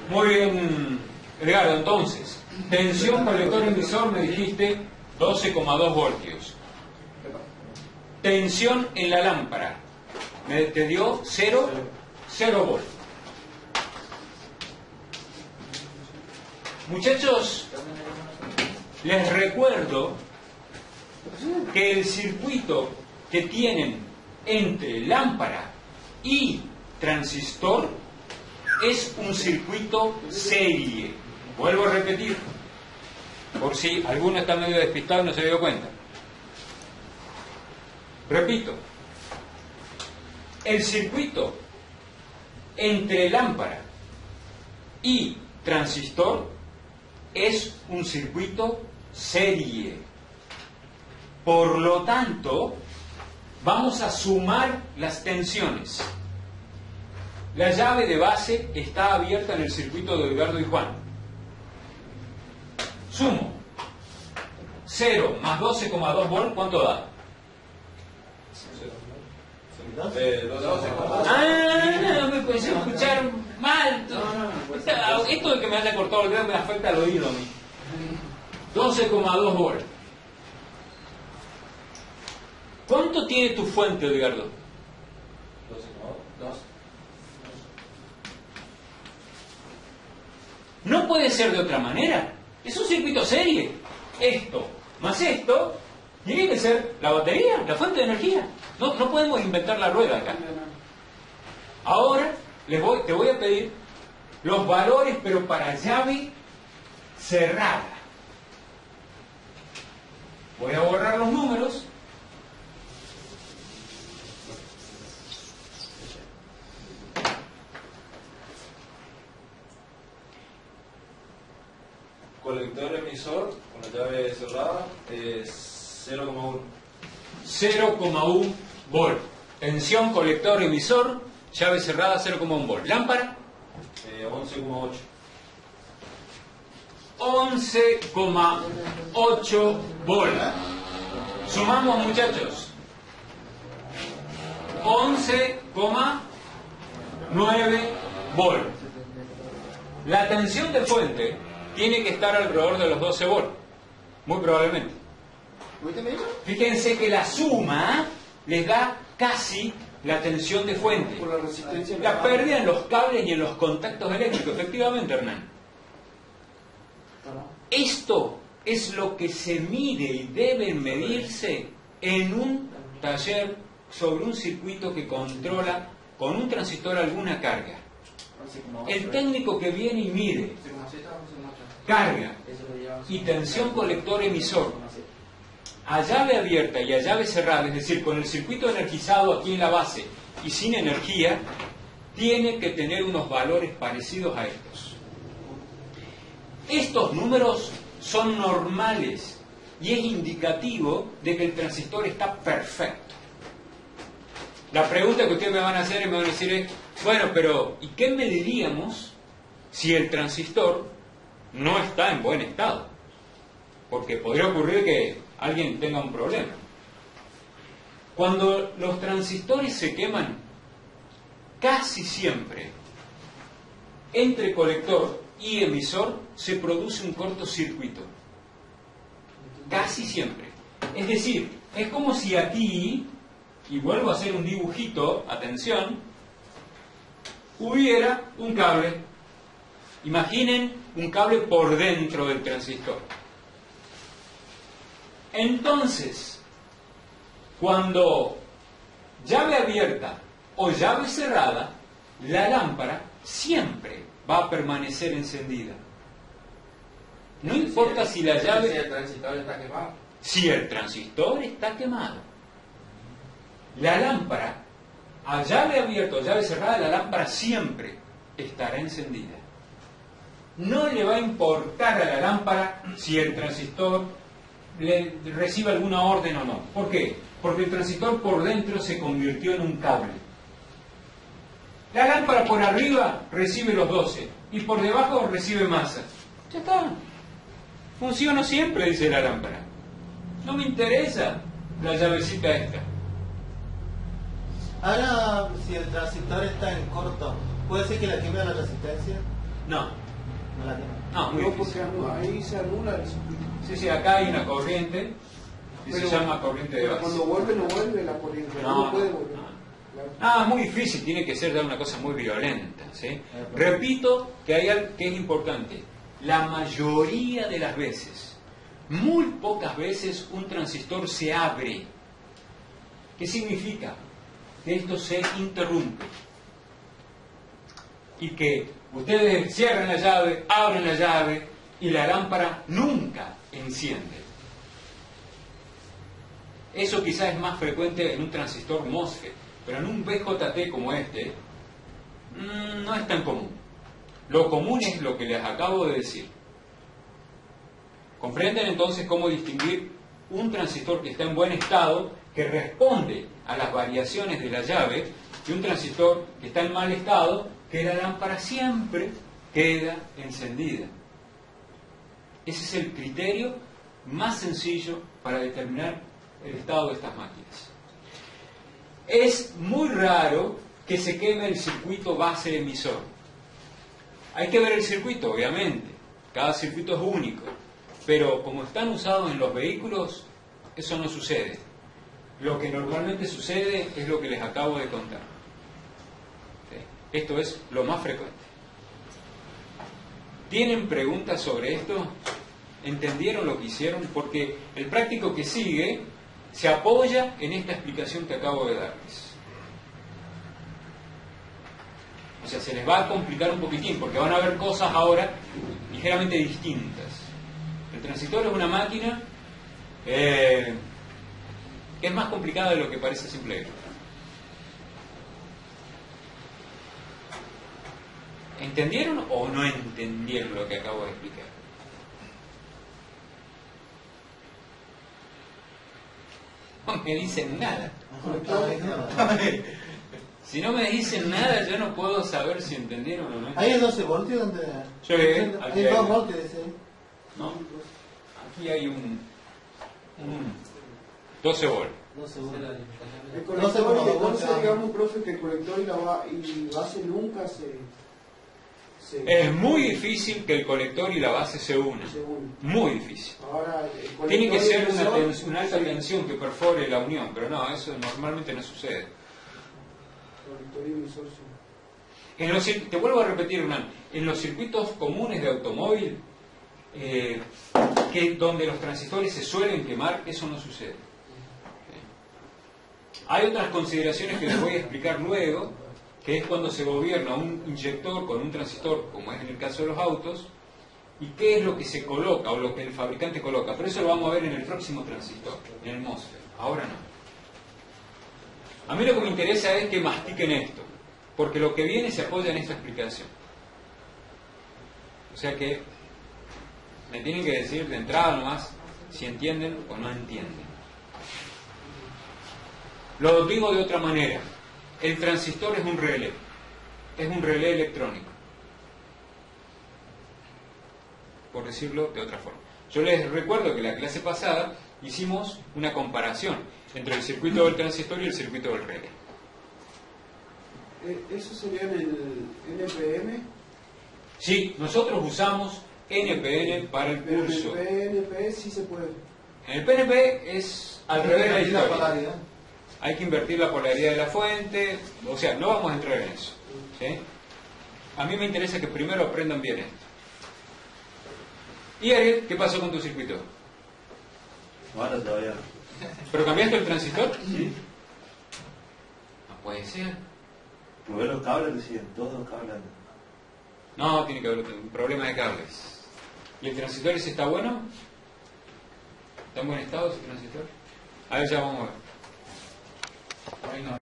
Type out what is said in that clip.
Muy bien, Edgardo, entonces, tensión colector emisor me dijiste 12,2 voltios. Tensión en la lámpara, te dio 0 voltios. Muchachos, les recuerdo que el circuito que tienen entre lámpara y transistor es un circuito serie. Vuelvo a repetir, por si alguno está medio despistado y no se dio cuenta. Repito, el circuito entre lámpara y transistor es un circuito serie. Por lo tanto, vamos a sumar las tensiones. La llave de base está abierta en el circuito de Edgardo y Juan. Sumo 0 más 12,2 volts, ¿cuánto da? 12,2. Ah, me pensé escuchar mal. Esto de que me haya cortado el dedo me afecta al oído a mí. 12,2 volts. ¿Cuánto tiene tu fuente, Edgardo? 12,2. No puede ser de otra manera. Es un circuito serie. Esto más esto tiene que ser la batería, la fuente de energía. No podemos inventar la rueda acá. Ahora te voy a pedir los valores, pero para llave cerrada. Voy a borrar los números. Colector emisor con la llave cerrada es 0,1. 0,1 volt. Tensión colector emisor, llave cerrada 0,1 volt. Lámpara 11,8. 11,8 volt. Sumamos, muchachos. 11,9 volt. La tensión de fuente tiene que estar alrededor de los 12 volts, muy probablemente. Fíjense que la suma les da casi la tensión de fuente. Por la resistencia. La pérdida en los cables y en los contactos eléctricos, efectivamente, Hernán. Esto es lo que se mide y debe medirse en un taller sobre un circuito que controla con un transistor alguna carga. El técnico que viene y mide carga y tensión colector emisor a llave abierta y a llave cerrada, es decir, con el circuito energizado aquí en la base y sin energía, tiene que tener unos valores parecidos a estos. Estos números son normales y es indicativo de que el transistor está perfecto. La pregunta que ustedes me van a hacer y me van a decir es, bueno, pero ¿y qué mediríamos si el transistor no está en buen estado? Porque podría ocurrir que alguien tenga un problema. Cuando los transistores se queman, casi siempre entre colector y emisor se produce un cortocircuito. Casi siempre. Es decir, es como si aquí, y vuelvo a hacer un dibujito, atención, hubiera un cable. Imaginen un cable por dentro del transistor. Entonces, cuando llave abierta o llave cerrada, la lámpara siempre va a permanecer encendida. No importa si la llave... Si el transistor está quemado. Si el transistor está quemado. La lámpara, a llave abierta o llave cerrada, la lámpara siempre estará encendida. No le va a importar a la lámpara si el transistor le recibe alguna orden o no. ¿Por qué? Porque el transistor por dentro se convirtió en un cable. La lámpara por arriba recibe los 12 y por debajo recibe masa. Ya está. Funciono siempre, dice la lámpara. No me interesa la llavecita esta. Ahora, si el transistor está en corto, ¿puede ser que la queme la resistencia? No, No la tengo. no, muy No, difícil. porque ahí se anula el circuito. Sí, sí, acá hay una corriente que se Pero- llama corriente de pero base. cuando vuelve, no vuelve la corriente. No, puede volver. Claro. Ah, es muy difícil, tiene que ser ya una cosa muy violenta, ¿sí? Repito que hay algo que es importante. La mayoría de las veces, muy pocas veces, un transistor se abre. ¿Qué significa? Que esto se interrumpe. Y que ustedes cierran la llave, abren la llave y la lámpara nunca enciende. Eso quizás es más frecuente en un transistor MOSFET, pero en un BJT como este no es tan común. Lo común es lo que les acabo de decir. ¿Comprenden entonces cómo distinguir un transistor que está en buen estado, que responde a las variaciones de la llave, y un transistor que está en mal estado, que la lámpara siempre queda encendida? Ese es el criterio más sencillo para determinar el estado de estas máquinas. Es muy raro que se queme el circuito base emisor. Hay que ver el circuito, obviamente. Cada circuito es único. Pero como están usados en los vehículos, eso no sucede. Lo que normalmente sucede es lo que les acabo de contar. ¿Sí? Esto es lo más frecuente. ¿Tienen preguntas sobre esto? ¿Entendieron lo que hicieron? Porque el práctico que sigue se apoya en esta explicación que acabo de darles. O sea, se les va a complicar un poquitín, porque van a ver cosas ahora ligeramente distintas. El transistor es una máquina que es más complicada de lo que parece a simple vista. ¿Entendieron o no entendieron lo que acabo de explicar? No me dicen nada. Si no me dicen nada, yo no puedo saber si entendieron o no. Ahí es 12 voltios donde. Sí, aquí hay hay 2 uno. voltios ese. No, aquí hay un 12 volt. 12 voltios. El No colector, sé cómo y lo entonces busca. digamos, profe, que el colector y la base nunca se Es muy difícil que el colector y la base se unan. unen. Muy difícil. Ahora, el colector Tiene que y ser el emisor, una alta sí, tensión que perfore la unión, pero no, eso normalmente no sucede. colector y emisor, sí. Te vuelvo a repetir, Hernán, en los circuitos comunes de automóvil, donde los transistores se suelen quemar, eso no sucede. Hay otras consideraciones que les voy a explicar luego, que es cuando se gobierna un inyector con un transistor, como es en el caso de los autos, y qué es lo que se coloca o lo que el fabricante coloca. Pero eso lo vamos a ver en el próximo transistor, en el MOSFET. Ahora no. A mí lo que me interesa es que mastiquen esto, porque lo que viene se apoya en esta explicación. O sea que me tienen que decir de entrada nomás si entienden o no entienden. Lo digo de otra manera. El transistor es un relé electrónico, por decirlo de otra forma. Yo les recuerdo que la clase pasada hicimos una comparación entre el circuito del transistor y el circuito del relé. ¿Eso sería en el NPM? Sí, nosotros usamos NPN para el Pero en curso. el PNP sí se puede. En el PNP es al revés de la la historia. polaridad. Hay que invertir la polaridad de la fuente, o sea, no vamos a entrar en eso. ¿Sí? A mí me interesa que primero aprendan bien esto. ¿Y Ariel, qué pasó con tu circuito? Ahora todavía no. ¿Pero cambiaste el transistor? Sí. No puede ser. Probé los cables, decían, todos los cables. No, tiene que haber un problema de cables. ¿Y el transistor ese está bueno? ¿Está en buen estado ese transistor? A ver, ya vamos a ver. Ahí no.